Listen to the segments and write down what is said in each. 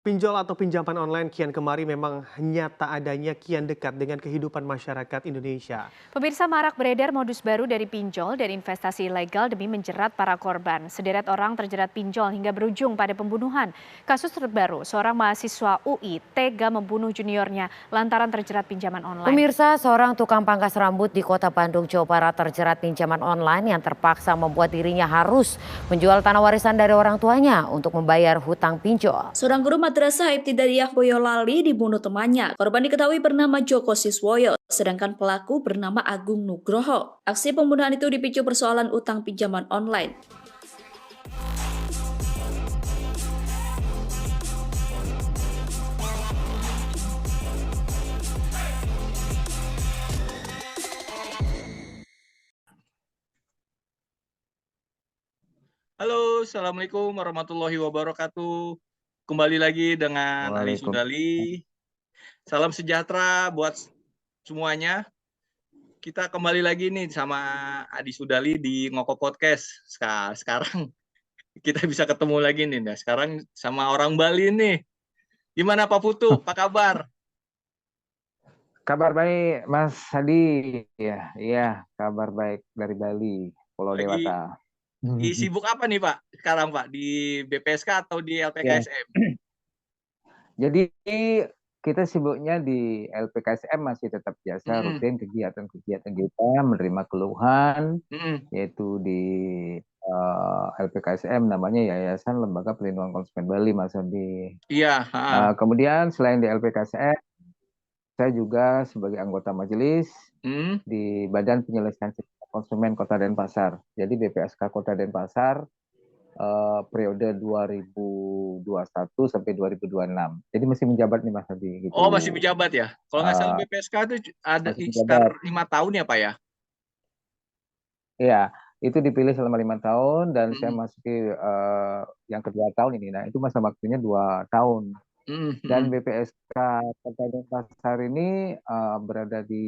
Pinjol atau pinjaman online kian kemari memang nyata adanya kian dekat dengan kehidupan masyarakat Indonesia. Pemirsa, marak beredar modus baru dari pinjol dan investasi ilegal demi menjerat para korban. Sederet orang terjerat pinjol hingga berujung pada pembunuhan. Kasus terbaru, seorang mahasiswa UI tega membunuh juniornya lantaran terjerat pinjaman online. Pemirsa, seorang tukang pangkas rambut di kota Bandung, Jawa Barat terjerat pinjaman online yang terpaksa membuat dirinya harus menjual tanah warisan dari orang tuanya untuk membayar hutang pinjol. Seorang guru madrasah Ibtidaiyah Boyolali dibunuh temannya. Korban diketahui bernama Joko Siswoyo, sedangkan pelaku bernama Agung Nugroho. Aksi pembunuhan itu dipicu persoalan utang pinjaman online. Halo, Assalamualaikum warahmatullahi wabarakatuh. Kembali lagi dengan Adi Waalaikumsalam. Sudali. Salam sejahtera buat semuanya. Kita kembali lagi nih sama Adi Sudali di Ngoko Podcast. Sekarang kita bisa ketemu lagi nih. Nah, sekarang sama orang Bali nih. Gimana Pak Putu? Apa kabar? Kabar baik, Mas Hadi. Ya, iya, kabar baik dari Bali, Pulau Lagi Dewata. sibuk apa nih Pak sekarang Pak? Di BPSK atau di Ya, LPKSM? jadi kita sibuknya di LPKSM masih tetap biasa, Mm-mm, rutin kegiatan-kegiatan kita, menerima keluhan, mm-mm. yaitu di LPKSM namanya Yayasan Lembaga Pelindungan Konsumen Bali, Mas Hadi. Iya, Kemudian selain di LPKSM, saya juga sebagai anggota majelis mm. di Badan Penyelesaian Sengketa Konsumen Kota Denpasar. Jadi BPSK Kota Denpasar periode 2021 sampai 2026. Jadi masih menjabat nih Mas Hadi Oh, gitu. masih pejabat ya? Kalau nggak salah Eh, BPSK itu ada Masih sekitar menjabat. 5 tahun ya Pak ya? Iya, itu dipilih selama 5 tahun dan saya Mm, masuki yang kedua tahun ini. Nah, itu masa waktunya 2 tahun. mm, Dan mm. BPSK Kota Denpasar ini berada di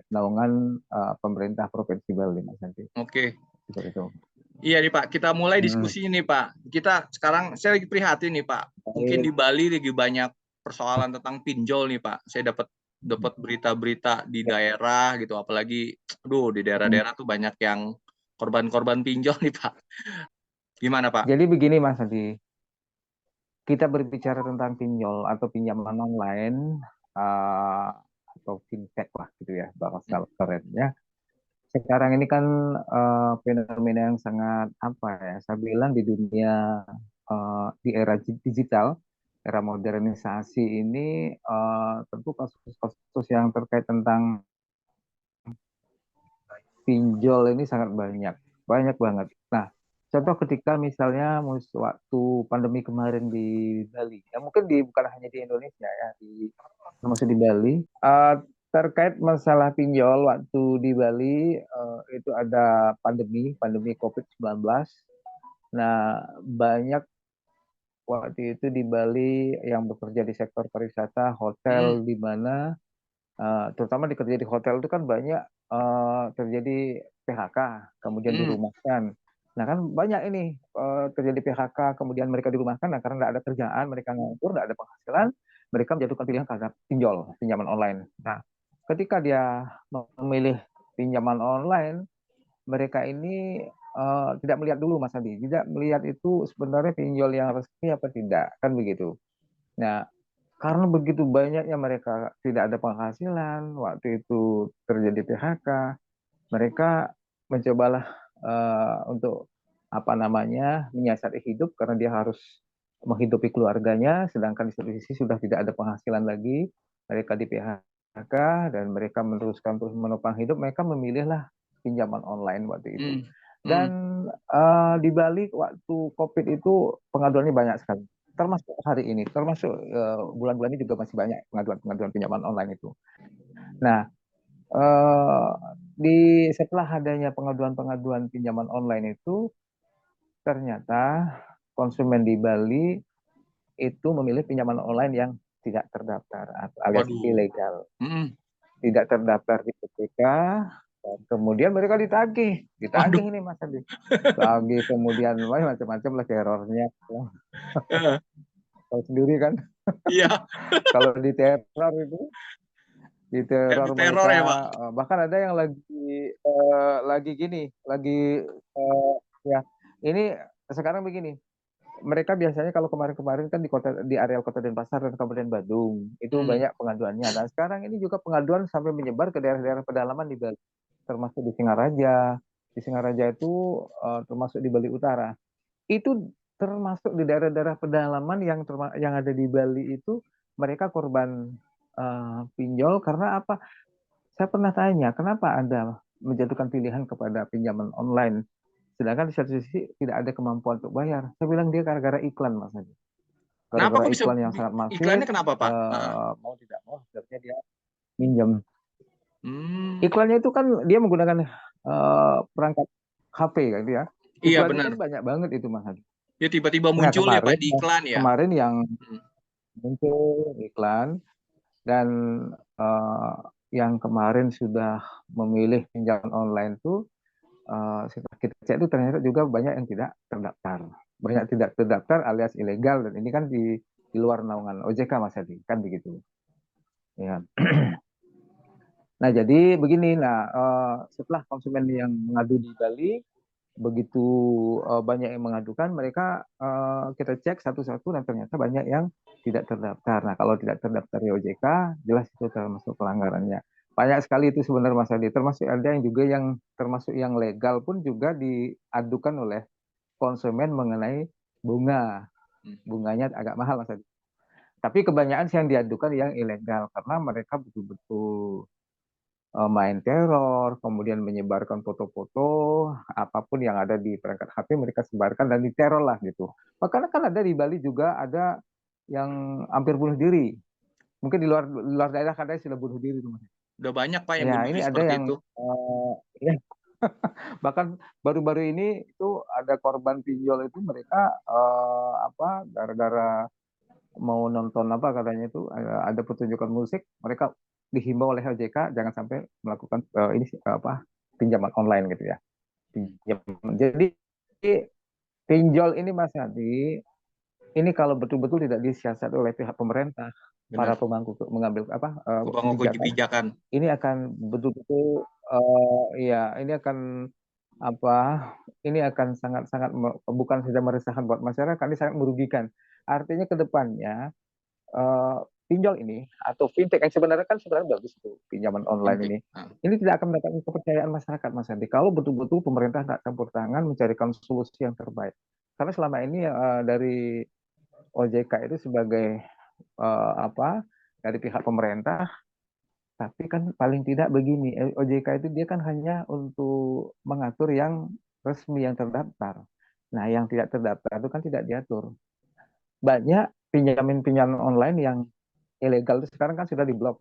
naungan pemerintah Provinsi Bali, Mas Hadi. Oke. Seperti itu. Iya nih Pak, kita mulai Hmm, diskusi nih Pak. Kita sekarang saya lagi prihatin nih Pak. Mungkin di baik. Bali lagi banyak persoalan tentang pinjol nih Pak. Saya dapat dapat berita-berita di Ya. daerah gitu, apalagi aduh di Hmm. daerah-daerah tuh banyak yang korban-korban pinjol nih Pak. Gimana Pak? Jadi begini Mas Adi, kita berbicara tentang pinjol atau pinjaman online uh, atau fintech lah gitu ya bahasa kerennya. Sekarang ini kan fenomena yang sangat apa ya? Saya bilang di dunia di era digital, era modernisasi ini tentu kasus-kasus yang terkait tentang pinjol ini sangat banyak, banyak banget. Nah, contoh ketika misalnya waktu pandemi kemarin di Bali, ya mungkin bukan hanya di Indonesia ya, termasuk di Bali, terkait masalah pinjol waktu di Bali itu ada pandemi COVID-19. Nah, banyak waktu itu di Bali yang bekerja di sektor pariwisata, Hmm, hotel di mana terutama kerja di hotel itu kan banyak terjadi PHK, kemudian hmm. dirumahkan. Nah kan banyak ini terjadi PHK, kemudian mereka dirumahkan, nah karena nggak ada kerjaan, mereka nganggur, nggak ada penghasilan, mereka menjatuhkan pilihan karena pinjaman online. Nah, ketika dia memilih pinjaman online, mereka ini tidak melihat dulu Mas Andi, tidak melihat itu sebenarnya pinjol yang resmi apa tidak, kan begitu. Nah, karena begitu banyaknya mereka tidak ada penghasilan, waktu itu terjadi PHK, mereka mencobalah untuk apa namanya menyiasati hidup karena dia harus menghidupi keluarganya, sedangkan di satu sisi sudah tidak ada penghasilan lagi, mereka di PHK dan mereka meneruskan terus menopang hidup, mereka memilihlah pinjaman online waktu itu. Hmm, Dan hmm. di Bali waktu COVID itu pengaduannya banyak sekali. Termasuk hari ini, termasuk bulan-bulan ini juga masih banyak pengaduan-pengaduan pinjaman online itu. Nah, eh, setelah adanya pengaduan-pengaduan pinjaman online itu, ternyata konsumen di Bali itu memilih pinjaman online yang tidak terdaftar alias Waduh. ilegal. Hmm. Tidak terdaftar di PPK, dan kemudian mereka Waduh. ditagih ini Mas Andi. Lagi kemudian macam-macam lah terornya. tahu sendiri kan. Iya, Kalau di teror itu, di kayak teror diteror mereka ya, Pak. bahkan ada yang lagi gini, lagi ya ini sekarang begini. Mereka biasanya kalau kemarin-kemarin kan di areal Kota Denpasar dan Kabupaten Badung itu Hmm. banyak pengaduannya. Dan sekarang ini juga pengaduan sampai menyebar ke daerah-daerah pedalaman di Bali, termasuk di Singaraja. Di Singaraja itu termasuk di Bali Utara. Itu termasuk di daerah-daerah pedalaman yang ada di Bali itu mereka korban pinjol karena apa? Saya pernah tanya, kenapa Anda menjatuhkan pilihan kepada pinjaman online? Sedangkan di satu sisi tidak ada kemampuan untuk bayar. Saya bilang dia gara-gara iklan, Mas Adi. Kenapa Gara-gara kok bisa iklan yang sangat masif, iklannya kenapa, Pak? mau tidak mau, akhirnya dia minjem. Hmm. Iklannya itu kan dia menggunakan perangkat HP kan dia. Iya Iklannya benar. kan banyak banget itu, Mas Adi. Dia tiba-tiba Nah muncul ya, Pak, di iklan ya. kemarin yang Hmm. muncul iklan dan yang kemarin sudah memilih pinjaman online tuh setelah kita cek itu ternyata juga banyak yang tidak terdaftar. Banyak tidak terdaftar alias ilegal dan ini kan di luar naungan OJK Mas Hadi, kan begitu. Ya. Nah, jadi begini, setelah konsumen yang mengadu di Bali, begitu banyak yang mengadukan, mereka kita cek satu-satu dan ternyata banyak yang tidak terdaftar. Nah, kalau tidak terdaftar di OJK, jelas itu termasuk pelanggarannya. Banyak sekali itu sebenarnya Mas Adi, termasuk ada yang juga yang termasuk yang legal pun juga diadukan oleh konsumen mengenai bunga. Bunganya agak mahal Mas Adi. Tapi kebanyakan sih yang diadukan yang ilegal karena mereka betul-betul main teror, kemudian menyebarkan foto-foto, apapun yang ada di perangkat HP mereka sebarkan dan diteror lah gitu. Makanya kan ada di Bali juga ada yang hampir bunuh diri. Mungkin di luar daerah kadang sudah bunuh diri. Udah banyak, Pak, yang Ya, bunuh ini diri ada seperti yang itu. ya, bahkan baru-baru ini itu ada korban pinjol itu mereka gara-gara mau nonton apa katanya itu ada pertunjukan musik, mereka dihimbau oleh OJK jangan sampai melakukan pinjaman online gitu ya. Jadi pinjol ini Mas Hadi, ini kalau betul-betul tidak disiasat oleh pihak pemerintah, para Benar. pemangku mengambil Pemangku kebijakan. ini akan betul-betul ini akan ini akan sangat-sangat bukan saja meresahkan buat masyarakat, ini sangat merugikan. Artinya ke depannya pinjol ini atau fintech yang sebenarnya bagus tuh pinjaman online ini tidak akan mendapatkan kepercayaan masyarakat Mas Andi kalau betul-betul pemerintah tidak campur tangan mencarikan solusi yang terbaik. Karena selama ini dari OJK itu sebagai dari pihak pemerintah, tapi kan paling tidak begini, OJK itu dia kan hanya untuk mengatur yang resmi yang terdaftar. Nah, yang tidak terdaftar itu kan tidak diatur. Banyak pinjaman online yang ilegal itu sekarang kan sudah diblok.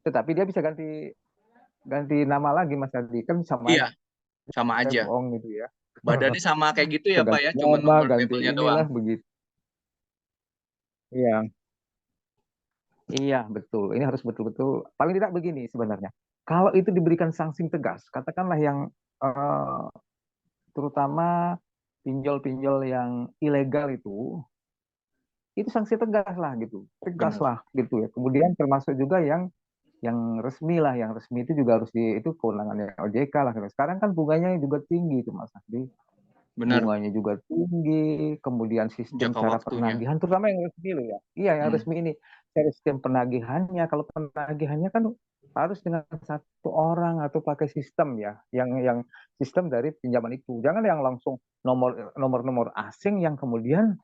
Tetapi dia bisa ganti nama lagi Mas Adi, kan sama Iya, sama aja. bohong gitu ya. Badannya sama kayak gitu ya, Pak ya, Ganti cuma nama, nomor ganti labelnya doang. inilah begitu. Iya. Iya, betul. Ini harus betul-betul paling tidak begini sebenarnya. Kalau itu diberikan sanksi tegas, katakanlah yang terutama pinjol-pinjol yang ilegal itu sanksi tegas lah gitu, tegas Benar. lah gitu ya. Kemudian termasuk juga yang resmi lah, yang resmi itu juga harus itu kewenangannya OJK lah. Sekarang kan bunganya juga tinggi itu Mas Adi, Benar. bunganya juga tinggi, kemudian sistem Jangka cara waktunya. penagihan, terutama yang resmi loh ya. Iya, yang resmi ini, sistem penagihannya, kalau penagihannya kan harus dengan satu orang atau pakai sistem ya, yang sistem dari pinjaman itu. Jangan yang langsung nomor asing yang kemudian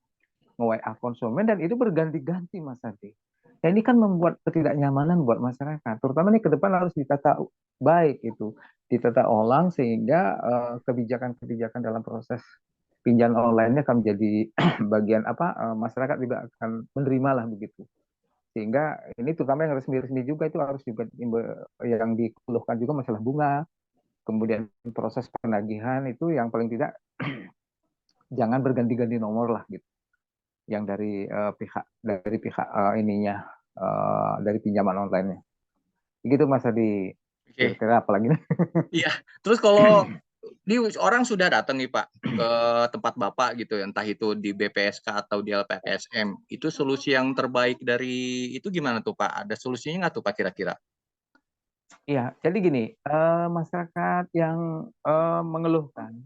nge-WA konsumen dan itu berganti-ganti Mas Adi. Ya ini kan membuat ketidaknyamanan buat masyarakat. Terutama ini ke depan harus ditata baik itu, ditata ulang sehingga kebijakan-kebijakan dalam proses pinjaman online-nya akan menjadi bagian masyarakat juga akan menerima lah begitu. Sehingga ini terutama yang resmi-resmi juga itu harus juga yang dikeluhkan juga masalah bunga. Kemudian proses penagihan itu yang paling tidak jangan berganti-ganti nomor lah gitu. Yang dari pihak ininya dari pinjaman online-nya. Begitu Mas Adi. Oke. Kira-kira apa lagi nih? Iya. Terus kalau Ini orang sudah datang nih Pak ke tempat Bapak gitu, entah itu di BPSK atau di LPSM. Itu solusi yang terbaik dari itu gimana tuh Pak? Ada solusinya nggak tuh Pak kira-kira? Iya, jadi gini, masyarakat yang mengeluhkan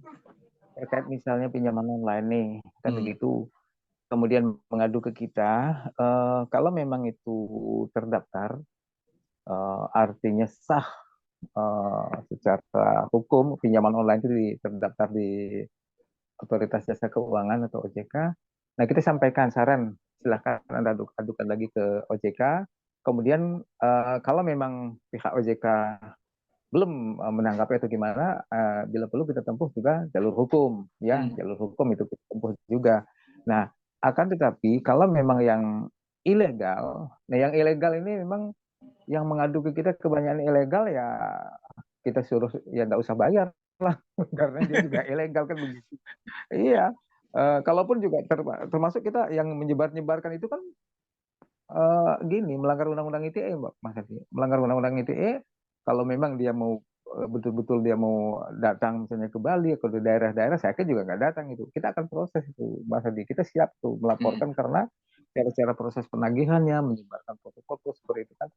terkait misalnya pinjaman online nih, kan Hmm. begitu. Kemudian mengadu ke kita, kalau memang itu terdaftar, artinya sah secara hukum pinjaman online itu terdaftar di Otoritas Jasa Keuangan atau OJK. Nah, kita sampaikan saran, silahkan Anda adukan lagi ke OJK. Kemudian kalau memang pihak OJK belum menanggapi atau gimana, bila perlu kita tempuh juga jalur hukum, ya, Hmm. jalur hukum itu kita tempuh juga. Nah, akan tetapi kalau memang yang ilegal, nah yang ilegal ini memang yang mengadu ke kita kebanyakan ilegal ya kita suruh ya nggak usah bayar lah karena dia juga ilegal kan begitu. Iya, kalaupun juga termasuk kita yang menyebar-nyebarkan itu kan gini melanggar undang-undang ITE, Mbak Mas Hadi. Melanggar undang-undang ITE kalau memang dia mau betul-betul dia mau datang misalnya ke Bali atau di daerah-daerah, saya kan juga nggak datang itu. Kita akan proses itu, Mas Hadi. Kita siap tuh Hmm. melaporkan karena cara-cara proses penagihannya, menyebarkan foto-foto seperti itu kan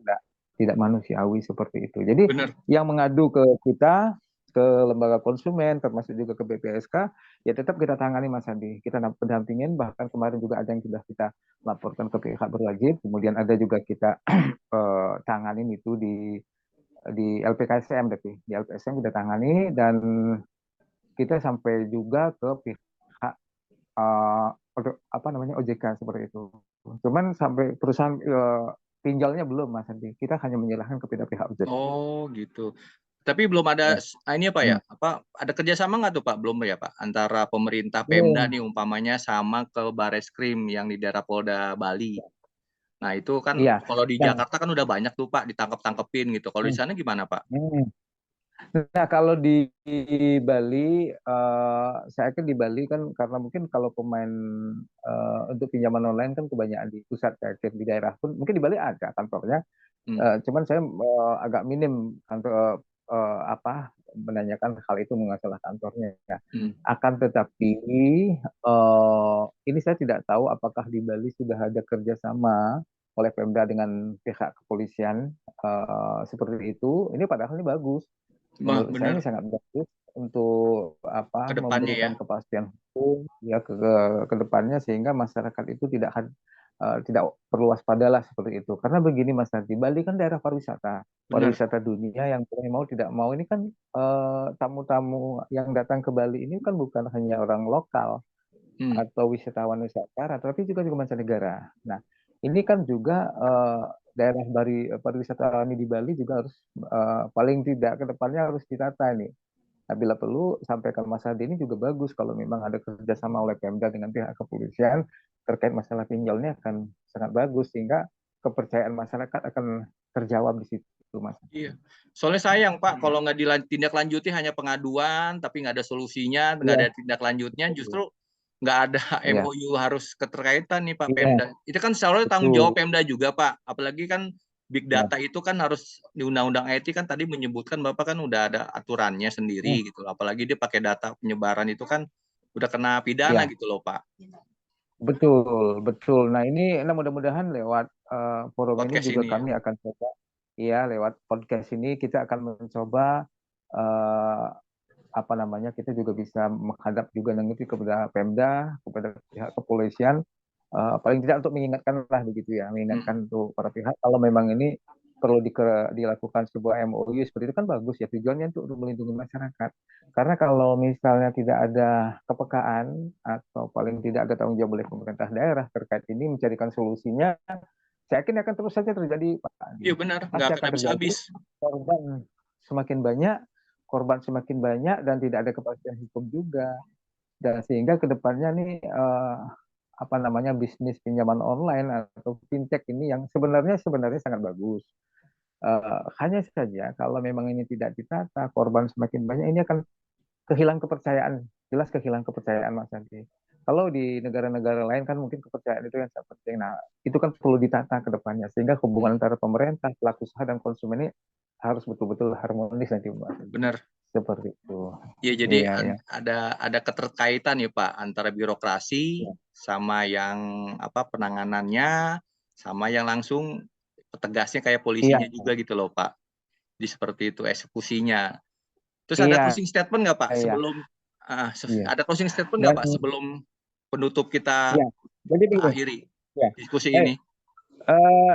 tidak manusiawi seperti itu. Jadi Bener. yang mengadu ke kita, ke lembaga konsumen, termasuk juga ke BPSK, ya tetap kita tangani Mas Hadi. Kita pendampingin, bahkan kemarin juga ada yang sudah kita laporkan ke pihak berwajib, kemudian ada juga kita tanganin itu di LPKSM, tapi di LPSM kita tangani dan kita sampai juga ke pihak apa namanya OJK seperti itu. Cuman sampai perusahaan pinjolnya belum Mas Andi. Kita hanya menyerahkan kepada pihak OJK. Oh gitu. Tapi belum ada Ya. ini apa ya? Apa ada kerjasama nggak tuh Pak? Belum ya Pak? Antara pemerintah Pemda Belum. nih umpamanya sama ke Bareskrim yang di daerah Polda Bali. Nah itu kan Iya. kalau di Dan Jakarta kan udah banyak tuh Pak ditangkap-tangkepin gitu. Kalau di sana gimana Pak? hmm, nah, kalau di Bali, saya kan di Bali kan karena mungkin kalau pemain untuk pinjaman online kan kebanyakan di pusat, ya, di daerah pun mungkin di Bali ada kantornya. Hmm. Cuman saya agak minim kantor apa menanyakan hal itu mengasalah kantornya. Ya. Hmm. Akan tetapi ini saya tidak tahu apakah di Bali sudah ada kerjasama oleh Pemda dengan pihak kepolisian seperti itu. Ini padahal ini bagus. Wah Menurut saya bener ini sangat bagus untuk ke apa depannya ya. memberikan kepastian hukum ya ke depannya sehingga masyarakat itu tidak perlu waspadalah seperti itu. Karena begini Mas Nanti, Bali kan daerah Bener. pariwisata dunia yang mau tidak mau ini kan tamu-tamu yang datang ke Bali ini kan bukan hanya orang lokal Hmm. atau wisatawan nusantara, tapi juga mancanegara. Nah, ini kan juga daerah pariwisata ini di Bali juga harus paling tidak ke depannya harus ditata ini. Nah, bila perlu sampaikan Mas Hadi ini juga bagus kalau memang ada kerjasama oleh Pemda dengan pihak kepolisian terkait masalah pinjolnya akan sangat bagus sehingga kepercayaan masyarakat akan terjawab di situ, Mas. Iya. Soalnya sayang Pak kalau nggak ditindaklanjuti hanya pengaduan tapi nggak ada solusinya, nggak Iya, ada tindak lanjutnya, justru nggak ada iya, MOU harus keterkaitan nih Pak iya, Pemda. Itu kan seharusnya tanggung jawab betul. Pemda juga Pak. Apalagi kan big Ya. data itu kan harus di Undang-Undang IT kan tadi menyebutkan Bapak kan udah ada aturannya Hmm, sendiri gitu. Apalagi dia pakai data penyebaran itu kan udah kena pidana ya, gitu loh Pak. betul, betul. Nah, ini mudah-mudahan lewat forum ini Podcast juga ini ya. kami akan coba, ya, lewat podcast ini kita akan mencoba eh, apa namanya kita juga bisa menghadap juga nanti kepada Pemda, kepada pihak kepolisian, paling tidak untuk mengingatkan lah begitu ya, Hmm. mengingatkan untuk para pihak kalau memang ini perlu dilakukan sebuah MOU seperti itu kan bagus ya tujuannya untuk melindungi masyarakat. Karena kalau misalnya tidak ada kepekaan atau paling tidak ada tanggung jawab oleh pemerintah daerah terkait ini mencarikan solusinya, saya yakin akan terus saja terjadi, Pak Iya Adi. benar, nggak Pasti akan akan terjadi habis-habis. korban semakin banyak, korban semakin banyak dan tidak ada kepastian hukum juga. Dan sehingga kedepannya nih apa namanya bisnis pinjaman online atau fintech ini yang sebenarnya sangat bagus. Hanya saja kalau memang ini tidak ditata, korban semakin banyak, ini akan kehilangan kepercayaan, jelas kehilangan kepercayaan Mas Andi. Kalau di negara-negara lain kan mungkin kepercayaan itu yang sangat penting. Nah, itu kan perlu ditata ke depannya sehingga hubungan antara pemerintah, pelaku usaha dan konsumen ini harus betul-betul harmonis nanti Mas Andi. Benar. seperti itu. Ya, jadi Iya, ya. ada keterkaitan ya Pak antara birokrasi Ya. sama yang penanganannya sama yang langsung petugasnya kayak Iya, polisinya juga gitu loh Pak. Jadi seperti itu eksekusinya. Terus ada iya, closing statement nggak Pak iya, sebelum iya. ada closing statement nggak Dan Pak sebelum penutup kita ya, jadi begini, akhiri ya. diskusi Eh, ini? eh,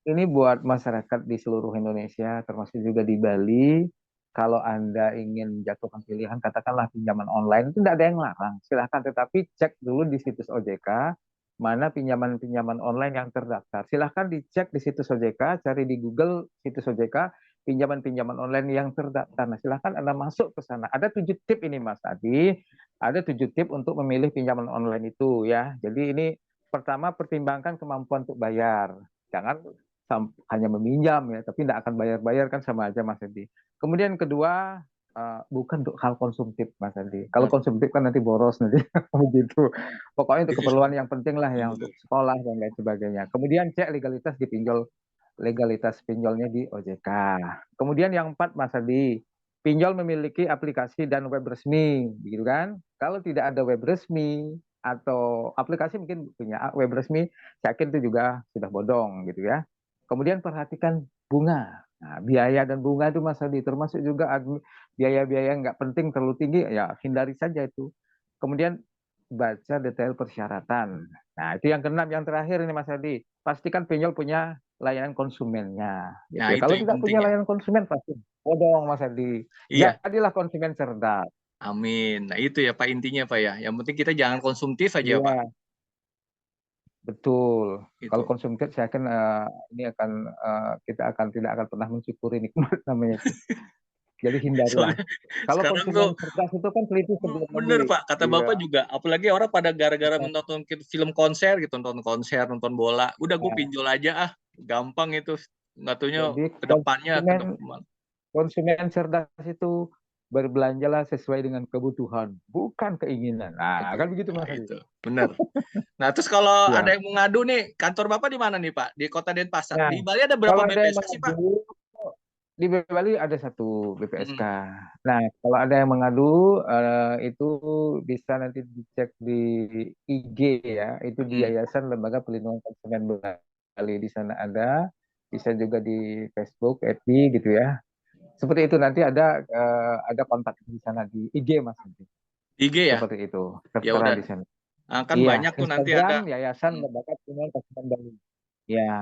ini buat masyarakat di seluruh Indonesia, termasuk juga di Bali. Kalau Anda ingin menjatuhkan pilihan, katakanlah pinjaman online, itu tidak ada yang larang. Silahkan, tetapi cek dulu di situs OJK, mana pinjaman-pinjaman online yang terdaftar. Silahkan dicek di situs OJK, cari di Google situs OJK, pinjaman-pinjaman online yang terdaftar. Nah, silahkan Anda masuk ke sana. Ada 7 tip ini, Mas Adi. Ada 7 tip untuk memilih pinjaman online itu ya. Jadi ini pertama, pertimbangkan kemampuan untuk bayar. Jangan hanya meminjam ya, tapi tidak akan bayar-bayar kan sama aja Mas Edi. Kemudian kedua, bukan untuk hal konsumtif Mas Edi. Kalau konsumtif kan nanti boros nanti begitu. Pokoknya untuk keperluan yang penting lah, yang untuk sekolah dan lain sebagainya. Kemudian cek legalitas di pinjol, legalitas pinjolnya di OJK. Kemudian yang 4 Mas Edi, pinjol memiliki aplikasi dan web resmi, gitu kan? Kalau tidak ada web resmi atau aplikasi mungkin punya web resmi, saya yakin itu juga sudah bodong gitu ya. Kemudian perhatikan bunga. Nah, biaya dan bunga itu Mas Adi, termasuk juga biaya-biaya yang nggak penting terlalu tinggi, ya hindari saja itu. Kemudian baca detail persyaratan. Nah, itu yang keenam, yang terakhir ini Mas Adi, pastikan pinjol punya layanan konsumennya. Gitu Nah, ya. itu Kalau yang tidak penting punya ya. layanan konsumen pasti bodong Mas Adi. Iya, Jadilah konsumen cerdas. amin. Nah, itu ya Pak intinya Pak ya. Yang penting kita jangan konsumtif aja Pak. Iya, betul. Kalau Itu. konsumtif saya yakin ini akan kita tidak akan pernah mensyukuri nikmat namanya itu. Jadi hindarilah. Soalnya Kalau sekarang tuh konsumen cerdas itu kan teliti sebelum bener membeli. Pak, kata Iya. Bapak juga. Apalagi orang pada gara-gara menonton film konser gitu, nonton konser, nonton bola. Udah gue Nah, pinjol aja gampang itu. Nggak taunya jadi ke depannya konsumen cerdas itu berbelanjalah sesuai dengan kebutuhan, bukan keinginan. Nah, kan begitu Nah, Mas Adi. itu bener. Nah, terus kalau Ya. ada yang mau ngadu nih, kantor Bapak di mana nih Pak? Di Kota Denpasar. Nah, Di Bali ada berapa kalau ada yang BPSK sih Pak? mengadu, di Bali ada satu BPSK. Mm-mm. Nah, kalau ada yang mengadu, itu bisa nanti dicek di IG ya, itu di Mm. Yayasan Lembaga Pelindungan Konsumen Bali. Di sana ada, bisa juga di Facebook, FB gitu ya. Seperti itu, nanti ada kontak di sana di IG Mas. IG ya? Seperti itu, Ya tertera udah. di sana. Nah, kan Iya, banyak tuh nanti Instagram ada. Yayasan Mm. Lembaga Pelindungan Konsumen Bali. Ya,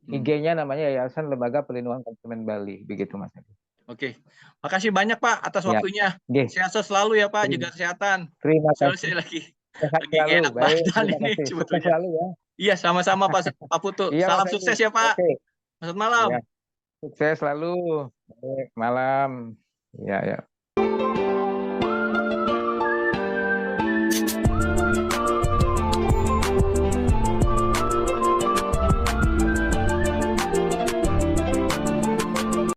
Mm. IG-nya namanya Yayasan Lembaga Pelindungan Konsumen Bali, begitu Mas. Oke. Makasih banyak Pak atas Ya, waktunya. oke. Sehat-sehat selalu ya Pak, jaga Terima, kesehatan. terima Soalnya kasih. saya lagi Sehat nggak selalu. enak Baik, badan terima ini kasih. Sukses sebetulnya. selalu ya. Iya, sama-sama Pak Putu. Iya Mas Salam Edi. sukses ya Pak. Oke. Selamat malam. Ya, sukses selalu. Baik, malam. Ya, ya.